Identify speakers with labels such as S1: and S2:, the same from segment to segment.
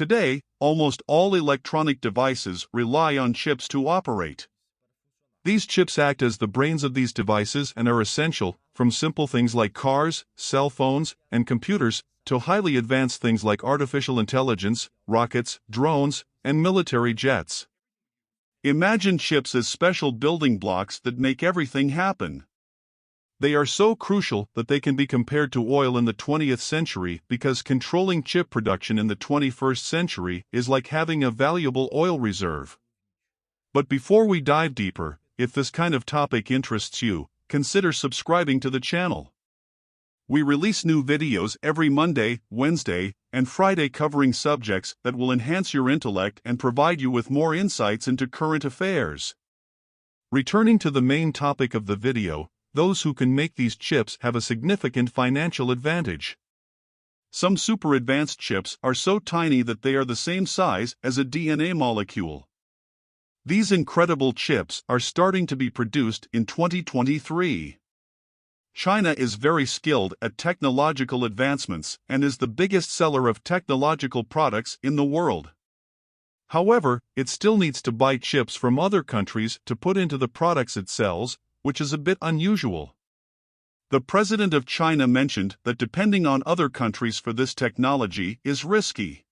S1: Today, almost all electronic devices rely on chips to operate. These chips act as the brains of these devices and are essential, from simple things like cars, cell phones, and computers, to highly advanced things like artificial intelligence, rockets, drones, and military jets. Imagine chips as special building blocks that make everything happen. They are so crucial that they can be compared to oil in the 20th century because controlling chip production in the 21st century is like having a valuable oil reserve. But before we dive deeper, if this kind of topic interests you, consider subscribing to the channel. We release new videos every Monday, Wednesday, and Friday covering subjects that will enhance your intellect and provide you with more insights into current affairs. Returning to the main topic of the video, those who can make these chips have a significant financial advantage. Some super advanced chips are so tiny that they are the same size as a DNA molecule. These incredible chips are starting to be produced in 2023. China is very skilled at technological advancements and is the biggest seller of technological products in the world. However, it still needs to buy chips from other countries to put into the products it sells, which is a bit unusual. The president of China mentioned that depending on other countries for this technology is risky.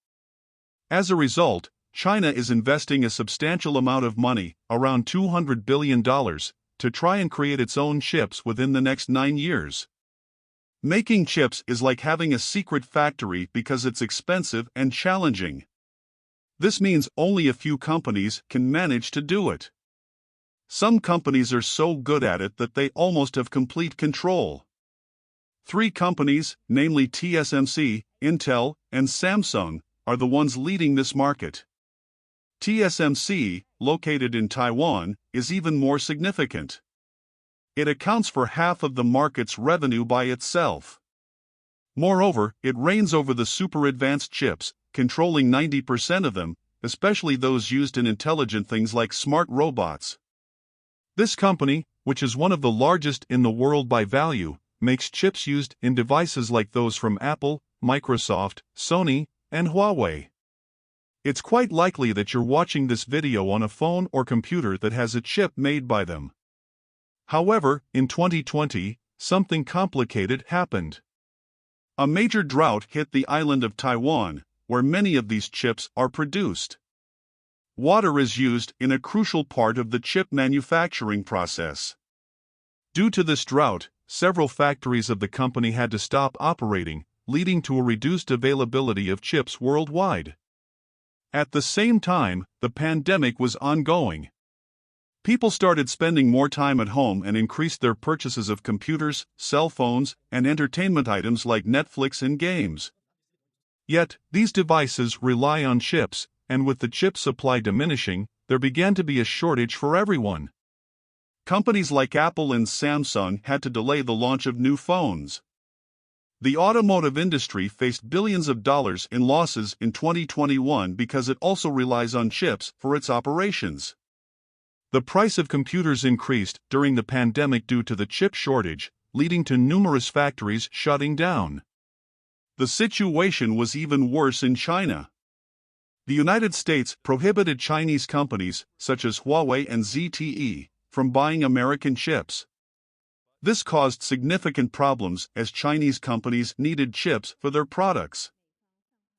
S1: As a result, China is investing a substantial amount of money, around $200 billion, to try and create its own chips within the next 9 years. Making chips is like having a secret factory because it's expensive and challenging. This means only a few companies can manage to do it. Some companies are so good at it that they almost have complete control. 3 companies, namely TSMC, Intel, and Samsung, are the ones leading this market. TSMC, located in Taiwan, is even more significant. It accounts for half of the market's revenue by itself. Moreover, it reigns over the super advanced chips, controlling 90% of them, especially those used in intelligent things like smart robots. This company, which is one of the largest in the world by value, makes chips used in devices like those from Apple, Microsoft, Sony, and Huawei. It's quite likely that you're watching this video on a phone or computer that has a chip made by them. However, in 2020, something complicated happened. A major drought hit the island of Taiwan, where many of these chips are produced. Water is used in a crucial part of the chip manufacturing process. Due to this drought, several factories of the company had to stop operating, leading to a reduced availability of chips worldwide. At the same time, the pandemic was ongoing. People started spending more time at home and increased their purchases of computers, cell phones, and entertainment items like Netflix and games. Yet, these devices rely on chips, and with the chip supply diminishing, there began to be a shortage for everyone. Companies like Apple and Samsung had to delay the launch of new phones. The automotive industry faced billions of dollars in losses in 2021 because it also relies on chips for its operations. The price of computers increased during the pandemic due to the chip shortage, leading to numerous factories shutting down. The situation was even worse in China. The United States prohibited Chinese companies, such as Huawei and ZTE, from buying American chips. This caused significant problems as Chinese companies needed chips for their products.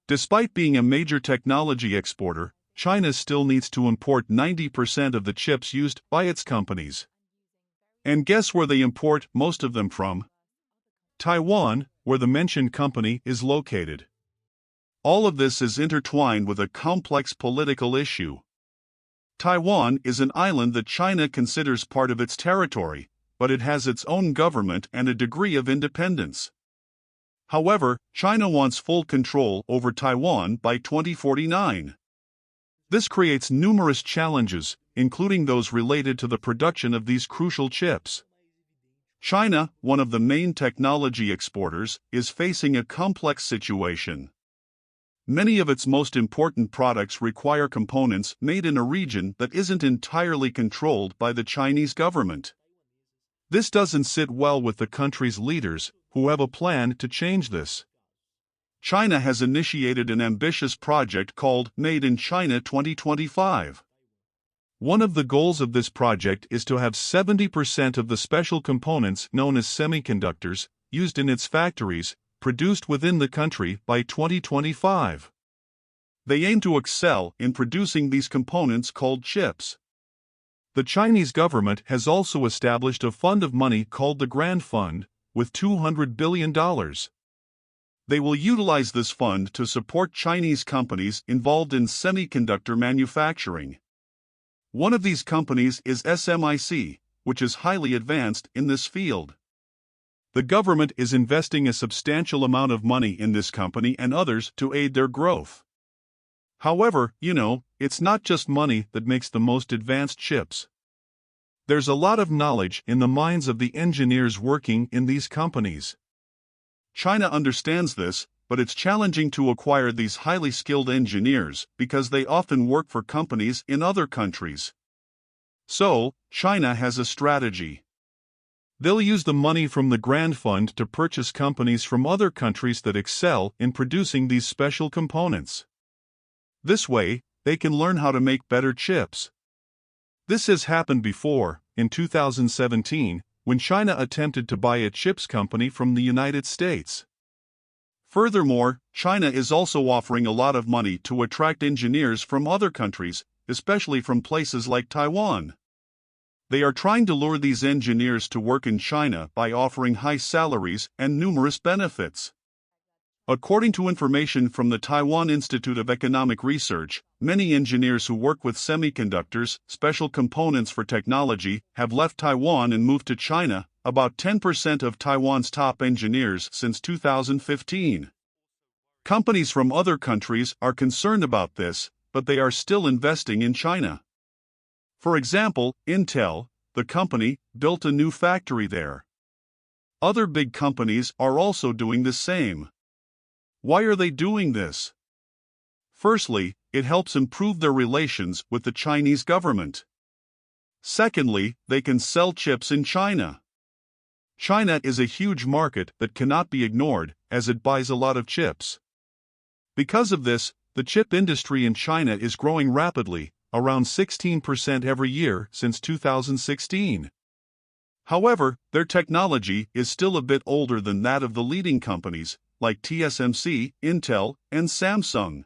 S1: Despite being a major technology exporter, China still needs to import 90% of the chips used by its companies. And guess where they import most of them from? Taiwan, where the mentioned company is located. All of this is intertwined with a complex political issue. Taiwan is an island that China considers part of its territory, but it has its own government and a degree of independence. However, China wants full control over Taiwan by 2049. This creates numerous challenges, including those related to the production of these crucial chips. China, one of the main technology exporters, is facing a complex situation. Many of its most important products require components made in a region that isn't entirely controlled by the Chinese government. This doesn't sit well with the country's leaders, who have a plan to change this. China has initiated an ambitious project called Made in China 2025. One of the goals of this project is to have 70% of the special components known as semiconductors used in its factories produced within the country by 2025. They aim to excel in producing these components called chips. The Chinese government has also established a fund of money called the Grand Fund, with $200 billion. They will utilize this fund to support Chinese companies involved in semiconductor manufacturing. One of these companies is SMIC, which is highly advanced in this field. The government is investing a substantial amount of money in this company and others to aid their growth. However, it's not just money that makes the most advanced chips. There's a lot of knowledge in the minds of the engineers working in these companies. China understands this, but it's challenging to acquire these highly skilled engineers because they often work for companies in other countries. So, China has a strategy. They'll use the money from the Grand Fund to purchase companies from other countries that excel in producing these special components. This way, they can learn how to make better chips. This has happened before, in 2017, when China attempted to buy a chips company from the United States. Furthermore, China is also offering a lot of money to attract engineers from other countries, especially from places like Taiwan. They are trying to lure these engineers to work in China by offering high salaries and numerous benefits. According to information from the Taiwan Institute of Economic Research, many engineers who work with semiconductors, special components for technology, have left Taiwan and moved to China, about 10% of Taiwan's top engineers since 2015. Companies from other countries are concerned about this, but they are still investing in China. For example, Intel, the company, built a new factory there. Other big companies are also doing the same. Why are they doing this? Firstly, it helps improve their relations with the Chinese government. Secondly, they can sell chips in China. China is a huge market that cannot be ignored, as it buys a lot of chips. Because of this, the chip industry in China is growing rapidly, around 16% every year since 2016. However, their technology is still a bit older than that of the leading companies, like TSMC, Intel, and Samsung.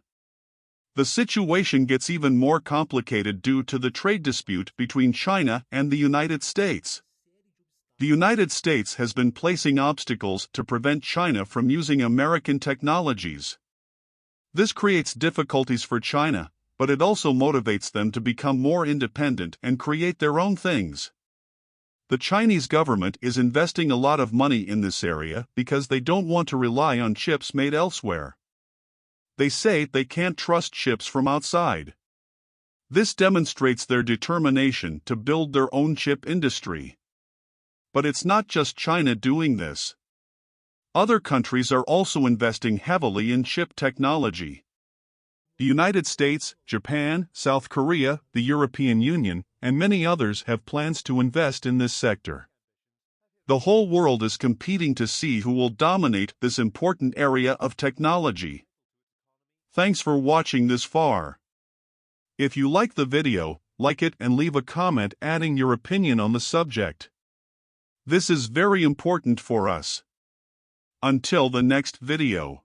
S1: The situation gets even more complicated due to the trade dispute between China and the United States. The United States has been placing obstacles to prevent China from using American technologies. This creates difficulties for China, but it also motivates them to become more independent and create their own things. The Chinese government is investing a lot of money in this area because they don't want to rely on chips made elsewhere. They say they can't trust chips from outside. This demonstrates their determination to build their own chip industry. But it's not just China doing this. Other countries are also investing heavily in chip technology. The United States, Japan, South Korea, the European Union, and many others have plans to invest in this sector. The whole world is competing to see who will dominate this important area of technology. Thanks for watching this far. If you like the video, like it and leave a comment adding your opinion on the subject. This is very important for us. Until the next video.